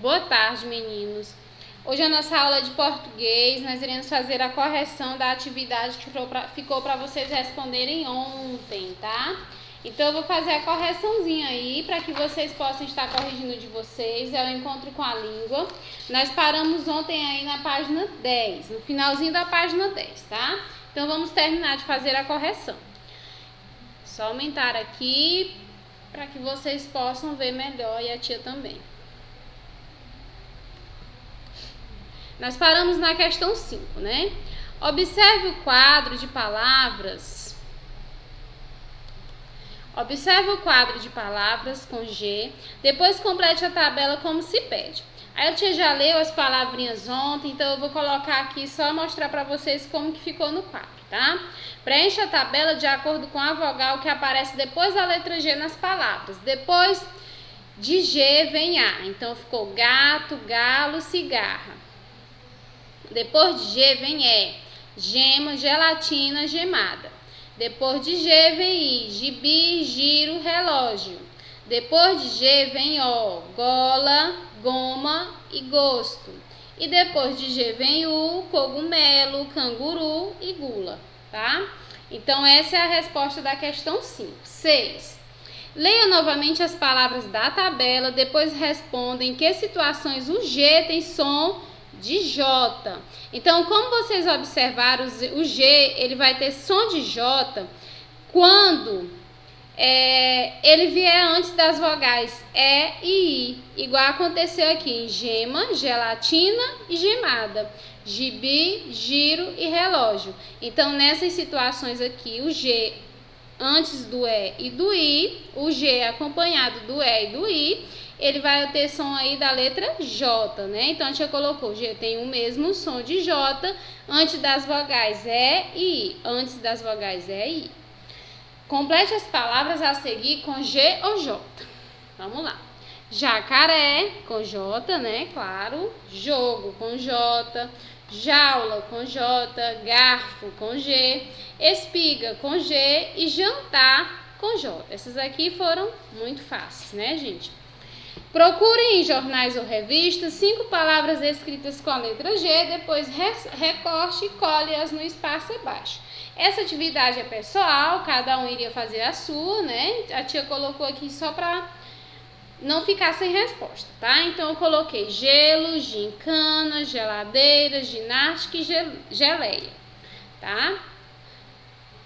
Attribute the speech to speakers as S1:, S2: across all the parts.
S1: Boa tarde, meninos. Hoje a nossa aula é de português. Nós iremos fazer a correção da atividade que ficou para vocês responderem ontem, tá? Então eu vou fazer a correçãozinha aí para que vocês possam estar corrigindo de vocês. É o encontro com a língua. Nós paramos ontem aí na página 10, no finalzinho da página 10, tá? Então vamos terminar de fazer a correção. Só aumentar aqui para que vocês possam ver melhor e a tia também. Nós paramos na questão 5, né? Observe o quadro de palavras. Observe o quadro de palavras com G. Depois complete a tabela como se pede. Aí a tia já leu as palavrinhas ontem, então eu vou colocar aqui só mostrar para vocês como que ficou no quadro, tá? Preencha a tabela de acordo com a vogal que aparece depois da letra G nas palavras. Depois de G vem A. Então ficou gato, galo, cigarra. Depois de G vem E, gema, gelatina, gemada. Depois de G vem I, gibi, giro, relógio. Depois de G vem O, gola, goma e gosto. E depois de G vem U, cogumelo, canguru e gula, tá? Então essa é a resposta da questão 5. 6. Leia novamente as palavras da tabela, depois responda em que situações o G tem som de J. Então, como vocês observaram, o G ele vai ter som de J quando ele vier antes das vogais E e I, igual aconteceu aqui em gema, gelatina e gemada, gibi, giro e relógio. Então, nessas situações aqui, o G antes do E e do I, o G acompanhado do E e do I, ele vai ter som aí da letra J, né? Então, a tia colocou, G tem o mesmo som de J antes das vogais E e I. Antes das vogais E e I. Complete as palavras a seguir com G ou J. Vamos lá. Jacaré, com J, né? Claro. Jogo, com J. Jaula, com J. Garfo, com G. Espiga, com G. E jantar, com J. Essas aqui foram muito fáceis, né, gente? Procure em jornais ou revistas 5 palavras escritas com a letra G, depois recorte e cole-as no espaço abaixo. Essa atividade é pessoal, cada um iria fazer a sua, né? A tia colocou aqui só para não ficar sem resposta, tá? Então eu coloquei gelo, gincana, geladeira, ginástica e geleia, tá?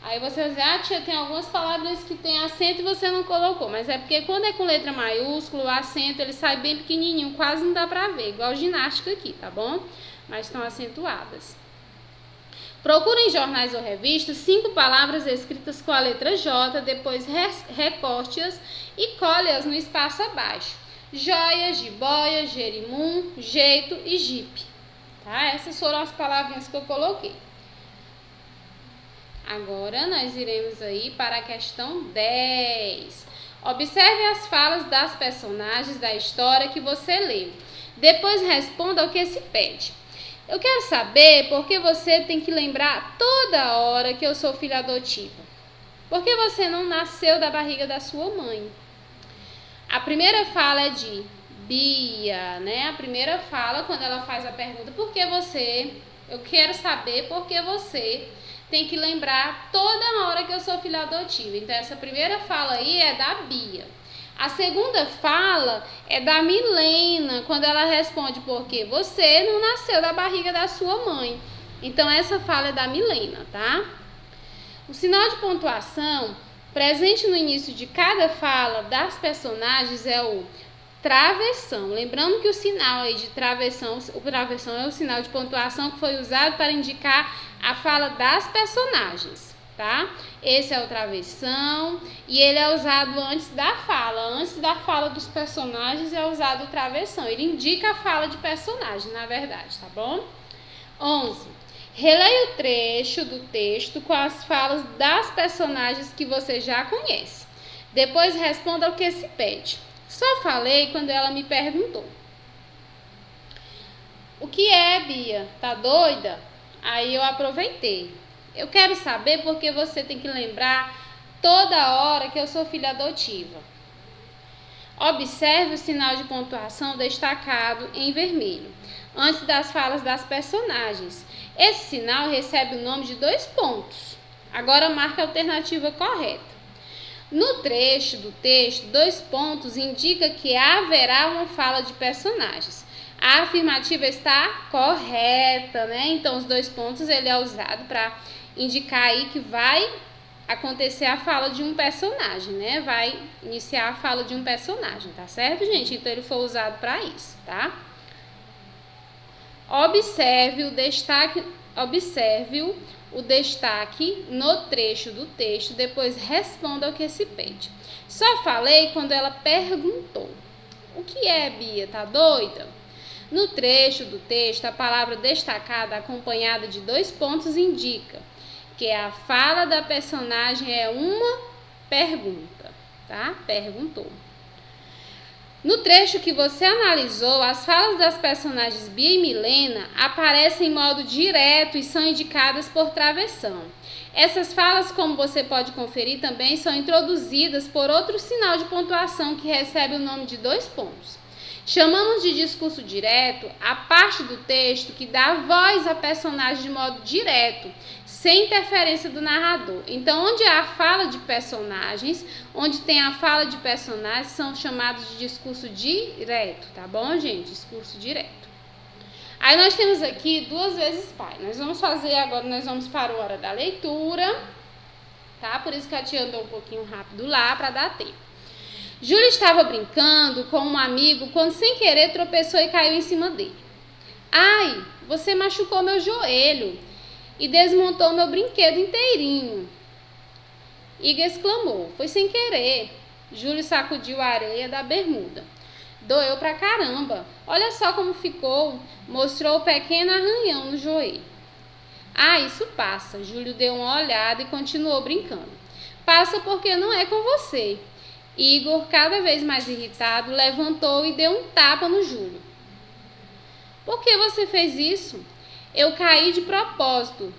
S1: Aí você vai dizer, ah, tia, tem algumas palavras que tem acento e você não colocou. Mas é porque quando é com letra maiúscula, o acento ele sai bem pequenininho, quase não dá pra ver. Igual ginástica aqui, tá bom? Mas estão acentuadas. Procure em jornais ou revistas 5 palavras escritas com a letra J, depois recorte-as e cole-as no espaço abaixo. Joia, jiboia, jerimum, jeito e jipe. Tá? Essas foram as palavrinhas que eu coloquei. Agora, nós iremos aí para a questão 10. Observe as falas das personagens da história que você leu. Depois responda ao que se pede. Eu quero saber por que você tem que lembrar toda hora que eu sou filha adotiva. Por que você não nasceu da barriga da sua mãe? A primeira fala é de Bia, né? A primeira fala, quando ela faz a pergunta, por que você... Eu quero saber por que você tem que lembrar toda hora que eu sou filha adotiva. Então, essa primeira fala aí é da Bia. A segunda fala é da Milena, quando ela responde porque você não nasceu da barriga da sua mãe. Então, essa fala é da Milena, tá? O sinal de pontuação presente no início de cada fala das personagens é o travessão. Lembrando que o sinal aí de travessão, o travessão é o sinal de pontuação que foi usado para indicar a fala das personagens, tá? Esse é o travessão e ele é usado antes da fala. Antes da fala dos personagens é usado o travessão. Ele indica a fala de personagem, na verdade, tá bom? 11. Releia o trecho do texto com as falas das personagens que você já conhece. Depois responda ao que se pede. Só falei quando ela me perguntou. O que é, Bia? Tá doida? Aí eu aproveitei. Eu quero saber porque você tem que lembrar toda hora que eu sou filha adotiva. Observe o sinal de pontuação destacado em vermelho, antes das falas das personagens. Esse sinal recebe o nome de 2 pontos. Agora marque a alternativa correta. No trecho do texto, 2 pontos indica que haverá uma fala de personagens. A afirmativa está correta, né? Então, os 2 pontos ele é usado para indicar aí que vai acontecer a fala de um personagem, né? Vai iniciar a fala de um personagem, tá certo, gente? Então, ele foi usado para isso, tá? Observe o destaque no trecho do texto, depois responda ao que se pede. Só falei quando ela perguntou. O que é, Bia? Tá doida? No trecho do texto, a palavra destacada acompanhada de 2 pontos indica que a fala da personagem é uma pergunta, tá? Perguntou. No trecho que você analisou, as falas das personagens Bia e Milena aparecem em modo direto e são indicadas por travessão. Essas falas, como você pode conferir, também são introduzidas por outro sinal de pontuação que recebe o nome de 2 pontos. Chamamos de discurso direto a parte do texto que dá voz à personagem de modo direto, sem interferência do narrador. Então, onde há fala de personagens, onde tem a fala de personagens, são chamados de discurso direto, tá bom, gente? Discurso direto. Aí nós temos aqui 2 vezes pai. Nós vamos fazer agora, nós vamos para a hora da leitura, tá? Por isso que a tia andou um pouquinho rápido lá, para dar tempo. Júlio estava brincando com um amigo quando, sem querer, tropeçou e caiu em cima dele. Ai, você machucou meu joelho e desmontou meu brinquedo inteirinho. Igor exclamou. Foi sem querer. Júlio sacudiu a areia da bermuda. Doeu pra caramba. Olha só como ficou. Mostrou o pequeno arranhão no joelho. Ah, isso passa. Júlio deu uma olhada e continuou brincando. Passa porque não é com você. Igor, cada vez mais irritado, levantou e deu um tapa no Júlio. Por que você fez isso? Eu caí de propósito.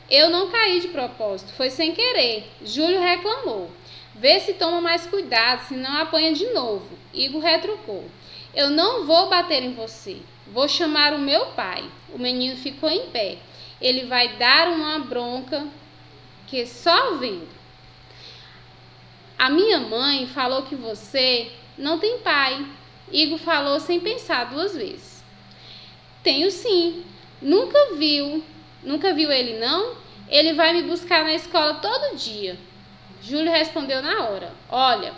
S1: Eu não caí de propósito, foi sem querer. Júlio reclamou. Vê se toma mais cuidado, senão apanha de novo. Igor retrucou. Eu não vou bater em você. Vou chamar o meu pai. O menino ficou em pé. Ele vai dar uma bronca que só vendo. A minha mãe falou que você não tem pai. Igor falou sem pensar 2 vezes. Tenho sim. Nunca viu ele não? Ele vai me buscar na escola todo dia. Júlio respondeu na hora. Olha,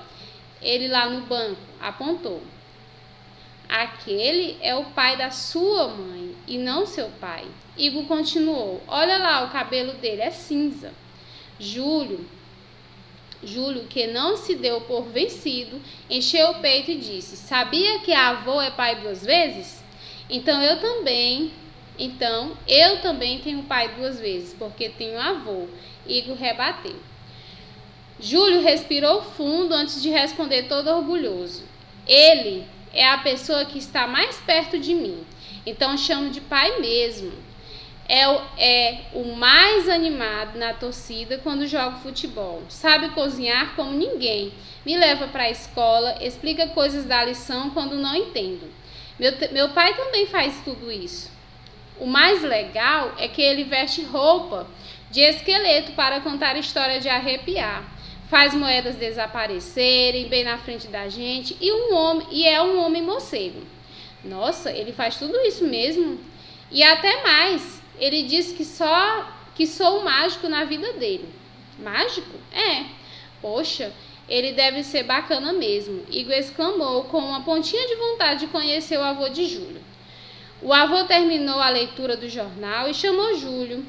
S1: ele lá no banco, apontou. Aquele é o pai da sua mãe e não seu pai. Igor continuou. Olha lá, o cabelo dele é cinza. Júlio, que não se deu por vencido, encheu o peito e disse: Sabia que avô é pai 2 vezes? Então eu também tenho pai 2 vezes, porque tenho avô. Igor rebateu. Júlio respirou fundo antes de responder todo orgulhoso. Ele é a pessoa que está mais perto de mim, então chamo de pai mesmo. É o mais animado na torcida quando joga futebol. Sabe cozinhar como ninguém. Me leva para a escola, explica coisas da lição quando não entendo. Meu pai também faz tudo isso. O mais legal é que ele veste roupa de esqueleto para contar história de arrepiar. Faz moedas desaparecerem bem na frente da gente e é um homem morcego. Nossa, ele faz tudo isso mesmo? E até mais. Ele diz que sou mágico na vida dele. Mágico? É. Poxa, ele deve ser bacana mesmo. Igor exclamou com uma pontinha de vontade de conhecer o avô de Júlio. O avô terminou a leitura do jornal e chamou Júlio.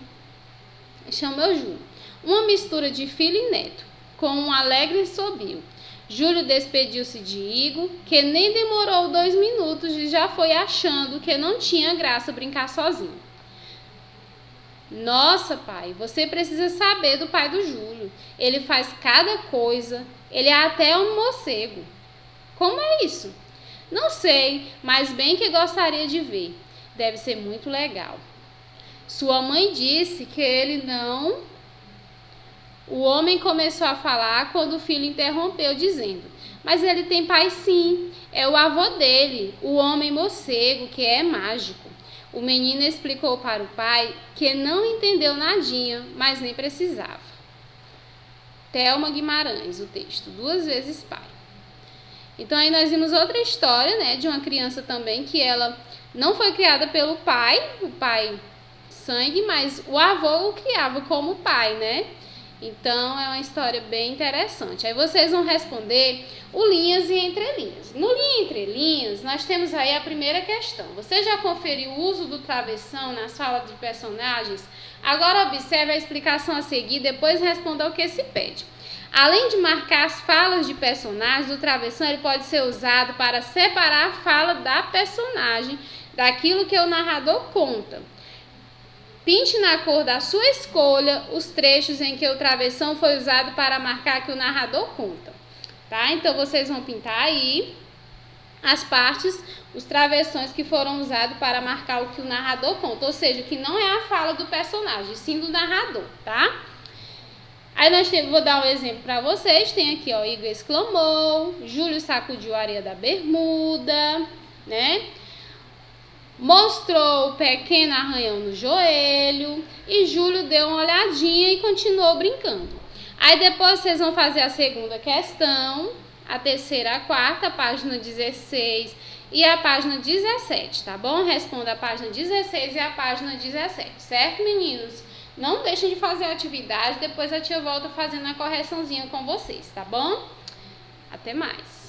S1: Uma mistura de filho e neto, com um alegre assobio. Júlio despediu-se de Igor, que nem demorou 2 minutos e já foi achando que não tinha graça brincar sozinho. Nossa, pai, você precisa saber do pai do Júlio. Ele faz cada coisa. Ele é até um morcego. Como é isso? Não sei, mas bem que gostaria de ver. Deve ser muito legal. Sua mãe disse que ele não O homem começou a falar quando o filho interrompeu, dizendo: mas ele tem pai sim, é o avô dele, o homem morcego, que é mágico. O menino explicou para o pai, que não entendeu nadinha, mas nem precisava. Thelma Guimarães, o texto, 2 vezes pai. Então aí nós vimos outra história, né, de uma criança também, que ela não foi criada pelo pai, o pai sangue, mas o avô o criava como pai, né? Então é uma história bem interessante. Aí vocês vão responder o linhas e entrelinhas. No linha e entrelinhas, nós temos aí a primeira questão. Você já conferiu o uso do travessão nas falas de personagens? Agora observe a explicação a seguir, depois responda o que se pede. Além de marcar as falas de personagens, o travessão ele pode ser usado para separar a fala da personagem daquilo que o narrador conta. Pinte na cor da sua escolha os trechos em que o travessão foi usado para marcar que o narrador conta. Tá? Então, vocês vão pintar aí as partes, os travessões que foram usados para marcar o que o narrador conta. Ou seja, que não é a fala do personagem, sim do narrador, tá? Aí vou dar um exemplo para vocês. Tem aqui, ó, Igor exclamou, Júlio sacudiu a areia da bermuda, né? Mostrou o pequeno arranhão no joelho e Júlio deu uma olhadinha e continuou brincando. Aí depois vocês vão fazer a segunda questão, a terceira, a quarta, a página 16 e a página 17, tá bom? Responda a página 16 e a página 17, certo, meninos? Não deixem de fazer a atividade, depois a tia volta fazendo a correçãozinha com vocês, tá bom? Até mais!